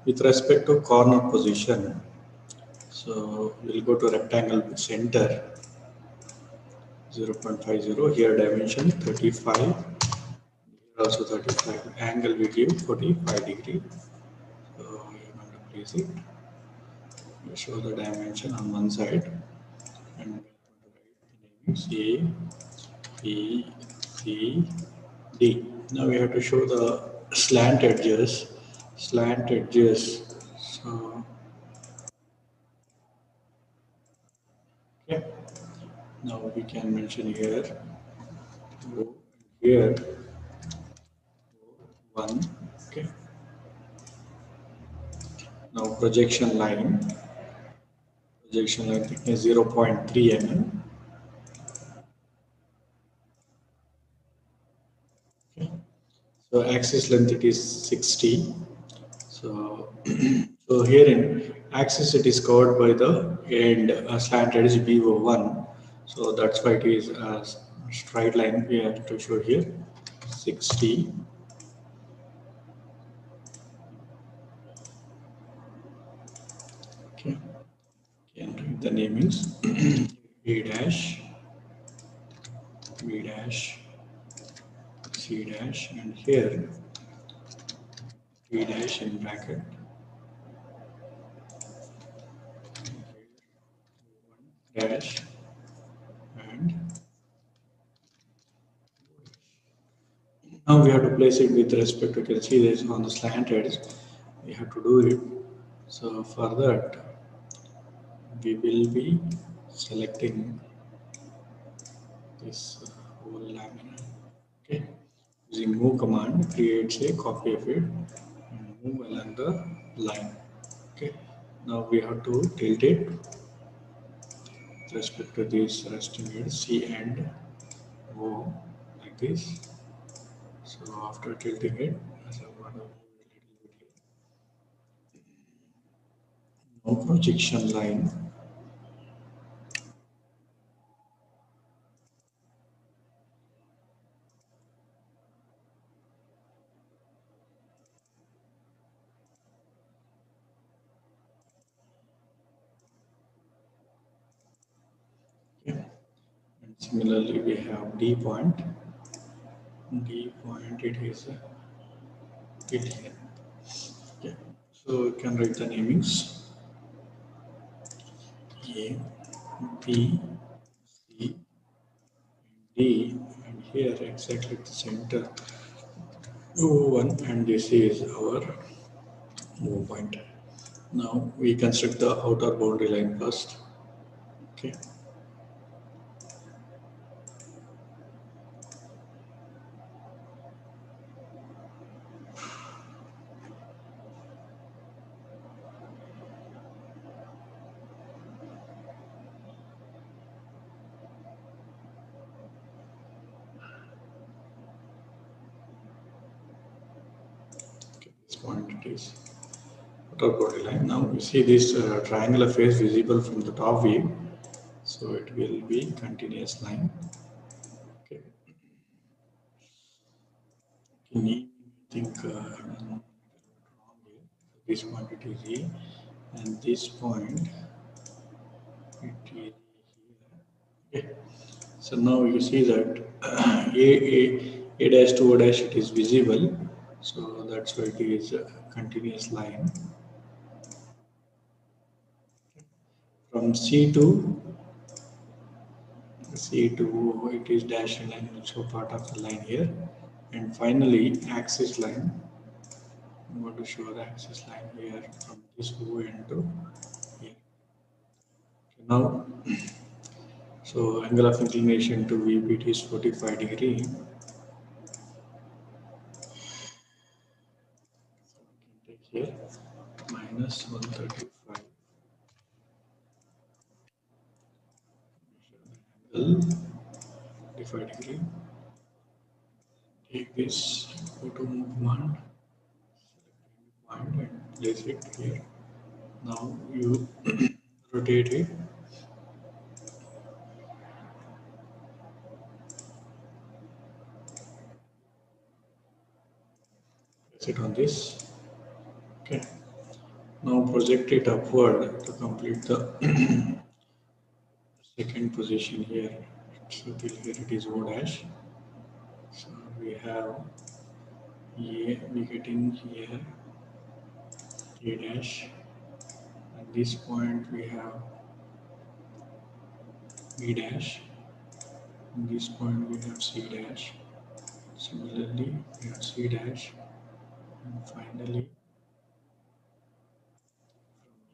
with respect to corner position, so we'll go to rectangle center 0.50. Here dimension 35. Here also 35. Angle we give 45 degree. So I'm going to place it. We show the dimension on one side, and we're going to write the name A, B, C, D. Now we have to show the slant edges. Slant edges. So okay. Now we can mention here O, here O1. Okay. Now projection line thickness 0.3 mm. Okay. So axis length it is 60. So so here in axis it is covered by the end slant edge BO1. So that's why it is a straight line we have to show here 60. Okay. And the name is A dash, B dash, C dash, and here D dash in bracket. Dash and now we have to place it with respect to, you can see this on the slant edge, we have to do it. So for that we will be selecting this whole lamina. Okay, using move command creates a copy of it and move along the line. Okay, now we have to tilt it with respect to this resting edge C and O like this. So after tilting it, as I want to move a little bit here. No projection line. Okay. And similarly, we have D point. D point, it is it here. Okay. So you can write the namings A, B, C, D, and here exactly the center O1, and this is our move point. Now we construct the outer boundary line first. Okay. This point it is outer boundary line. Now you see this triangular face visible from the top view, so it will be continuous line. Okay. I think wrong here. This point it is E, and this point it is here. Okay. So now you see that A dash to O dash it is visible, so that's why it is a continuous line. From C to O, it is dashed line, also part of the line here, and finally axis line. I want to show the axis line here from this O end to here. Okay, now, so angle of inclination to VP is 45 degree. So we can take here minus 135. Angle 45 degree. Take this, go to move command, select point and place it here. Now you rotate it. Place it on this. Okay. Now project it upward to complete the second position here. So till here it is O dash. So we have A, we getting here A dash. At this point we have B dash. At this point we have C dash. Similarly, we have C dash. And finally,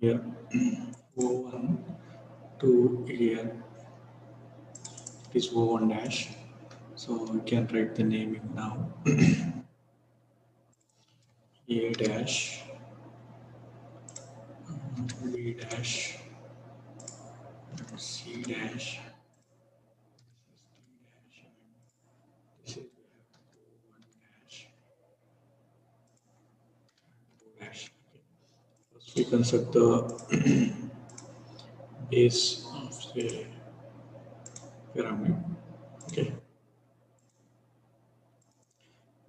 here O1 to here it is O1 dash. So we can write the naming now. A dash, B dash, C dash, this is O1 dash, O dash. Okay. First we construct the base of the pyramid. Okay.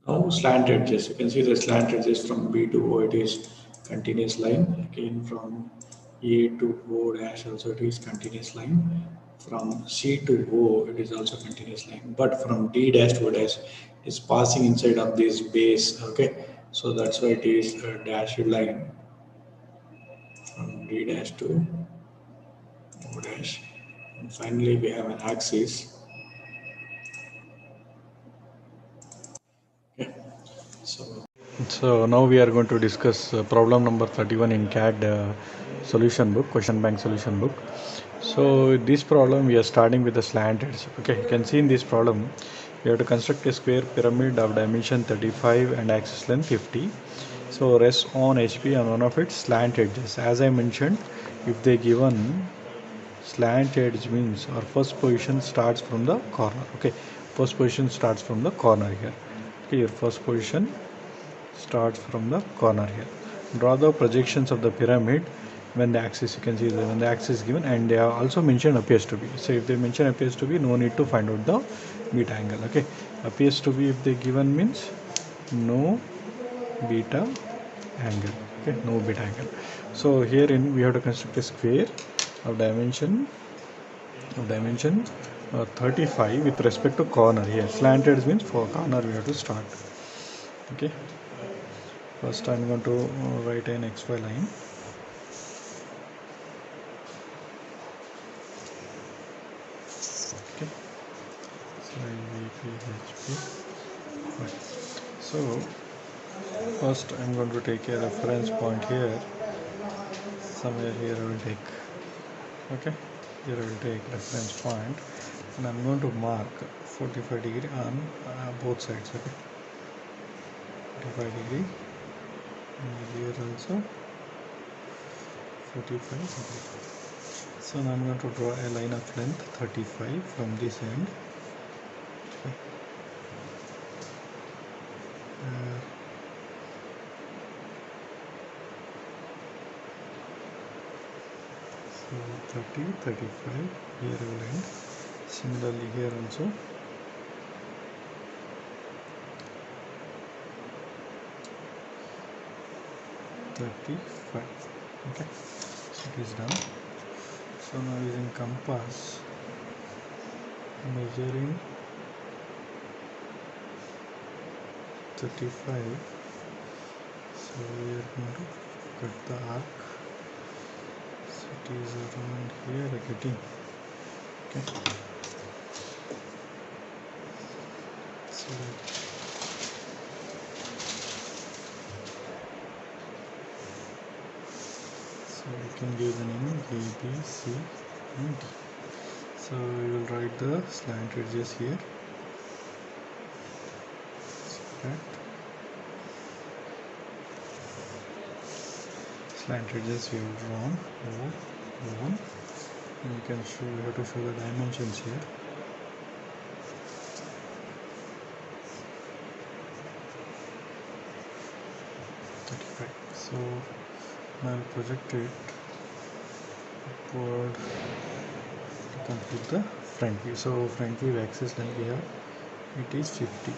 Now slant edges. You can see the slant edges from B to O. It is continuous line. Again from A to O dash also it is continuous line. From C to O it is also continuous line. But from D dash to O dash it is passing inside of this base. Okay. So that's why it is a dashed line from D dash to O dash. And finally we have an axis. Okay. So now we are going to discuss problem number 31 in CAD solution book, question bank solution book. So this problem we are starting with the slant edge. Okay, you can see in this problem we have to construct a square pyramid of dimension 35 and axis length 50. So rests on HP on one of its slant edges. As I mentioned, if they given slant edge means our first position starts from the corner. Okay, first position starts from the corner here. Okay, your first position starts from the corner here. Draw the projections of the pyramid when the axis, you can see that when the axis is given, and they are also mentioned appears to be. So if they mention appears to be, no need to find out the beta angle. Okay, appears to be if they given means no beta angle. Okay, no beta angle. So herein we have to construct a square of dimension 35 with respect to corner. Here slanted means for corner we have to start. Okay, first I'm going to write an XY line. Okay, so VPHP. Right. So first I'm going to take a reference point here. Somewhere here I will take. Okay, here I will take reference point, and I'm going to mark 45 degree on both sides. Okay, 45 degree. And here also 45 degree. So now I'm going to draw a line of length 35 from this end. Okay. So 30, 35, here I will end. Similarly here also. Okay, so it is done. So now using compass, measuring 35. So we are going to cut the arc. So it is around here getting. Okay. So we can give the name A, B, C, and D. So we will write the slant edges here. Slant edges we have drawn O1, and you can show, you have to show the dimensions here. So now I'll project it upward to complete the front view. So front view axis length we have, it is 50.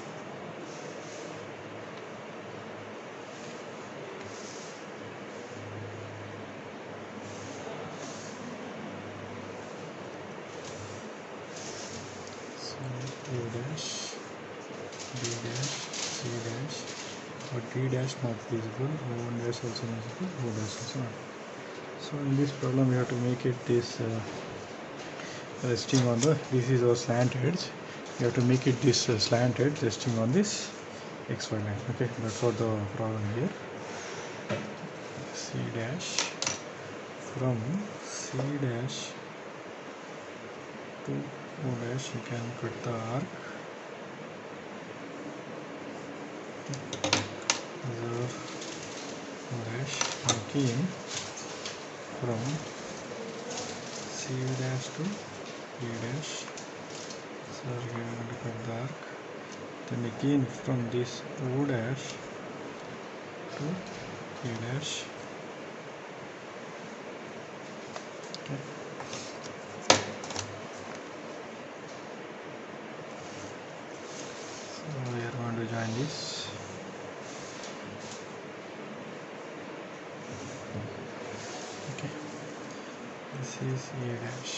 A dash, B dash, C dash, but D dash not visible, O1 dash also visible, O dash also not. So in this problem we have to make it this resting on the, this is our slant edge, you have to make it this slant edge resting on this xy line. Okay, that's what the problem here. C dash, from C dash to O dash you can cut the arc. Observe O dash, again from C dash to E dash, so we are going to cut the arc. Then again from this O dash to E dash. Okay. So we are going to join this. Okay. This is E dash.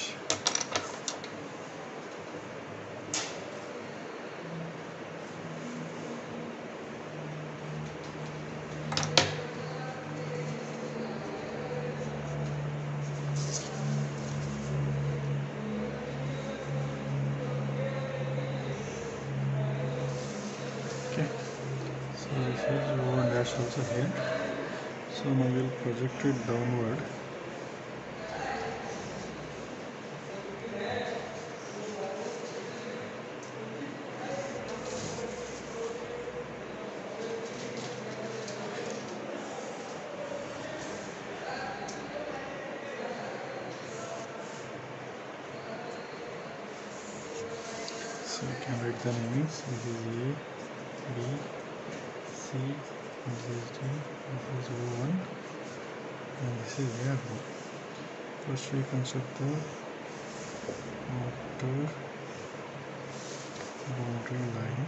Okay, so this is O1 dash also here. So now we will project it downward. So you can write the namings. This is A, B, C, this is D, this is O1, and this is A2. First we construct the outer boundary line.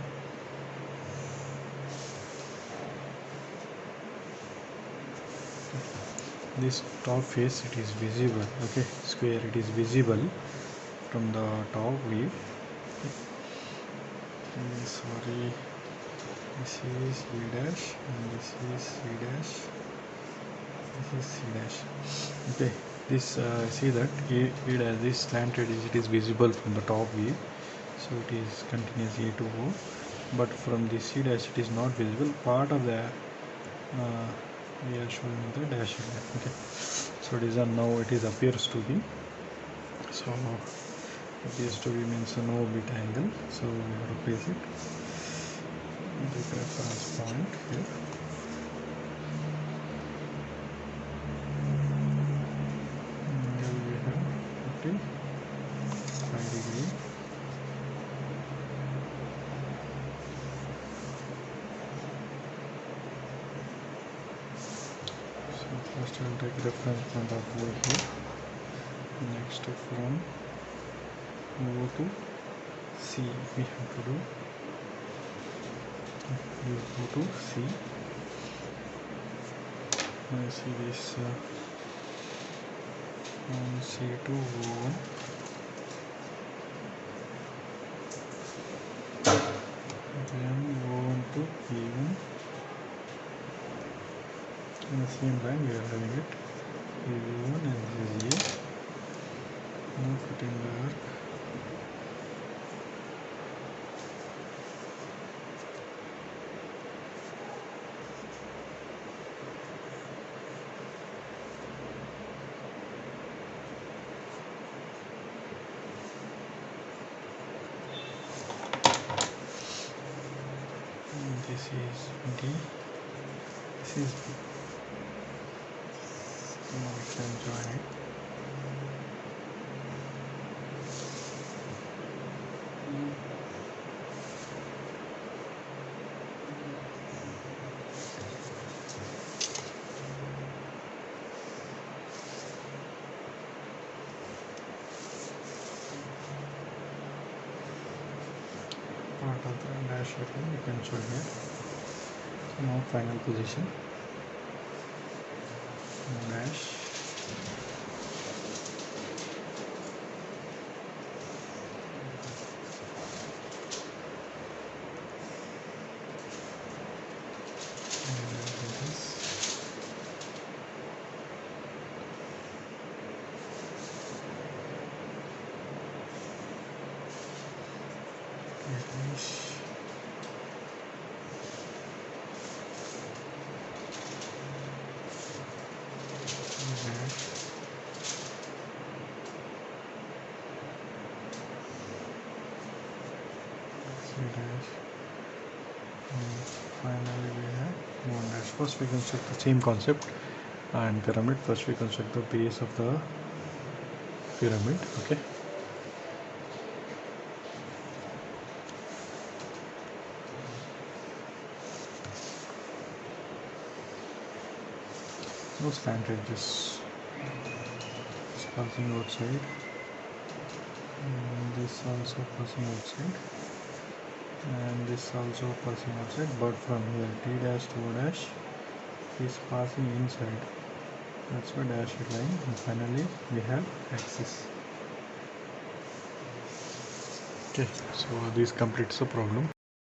This top face, it is visible, okay, square, it is visible from the top view. Sorry, this is B dash and this is C dash, this is C dash. Okay, this see that A dash, this slanted is, it is visible from the top view, so it is continuous A to O, but from the C dash it is not visible. Part of the we are showing the dash line. Okay, so it is a, now it is appears to be, so appears to be means no bit angle, so we have to place it, take reference point here. Angle we have 55 degree. So first I will take reference point of O here. Next from O to C we have to do. We go to C. Now see this from C to O1. Then O1 to E1. In the same line we are having it. This is O1 and this is A. Now putting the arc. This is D, this is B. So now we can join it. Part of the dash line you can show here. So now final position, dash, dash. Dash. And finally we have one dash. First we construct the same concept and pyramid. First we construct the base of the pyramid. Okay. No slant edges. Just passing outside. And this also passing outside. And this also passing outside, but from here T dash to O dash is passing inside. That's why dashed line, and finally we have axis. Okay, so this completes the problem.